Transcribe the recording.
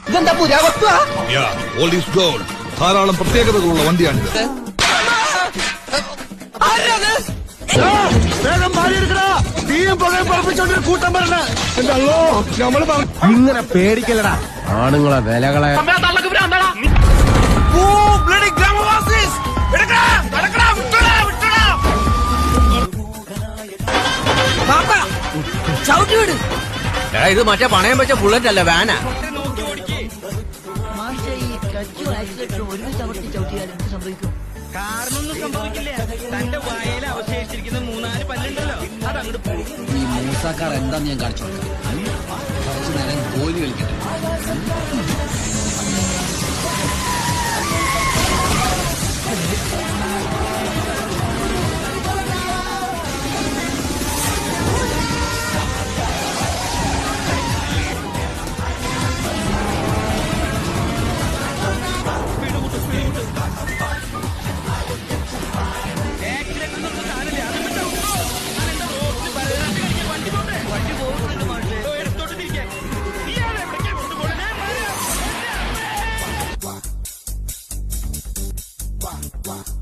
ഇതെന്താ പുരാവസ്തു? ധാരാളം പ്രത്യേകതകളുള്ള വണ്ടിയാണിത്. ഇങ്ങനെ പേടിക്കലടാ ആണുങ്ങളെ വിലകളെ. ഇത് മറ്റേ പണയം വെച്ച ബുള്ളറ്റ് അല്ല, വാനാ. കാറിനൊന്നും സംഭവിക്കില്ല. തന്റെ വായയിൽ അവശേഷിച്ചിരിക്കുന്ന 3-4 പല്ലുണ്ടല്ലോ, അതങ്ങോട്ട് പോകും. ഈ മൂസാക്കാർ എന്താന്ന് ഞാൻ കാണിച്ചു കൊടുക്കാം. കുറച്ചു നേരം ഗോലി കളിക്കട്ടെ. Wow.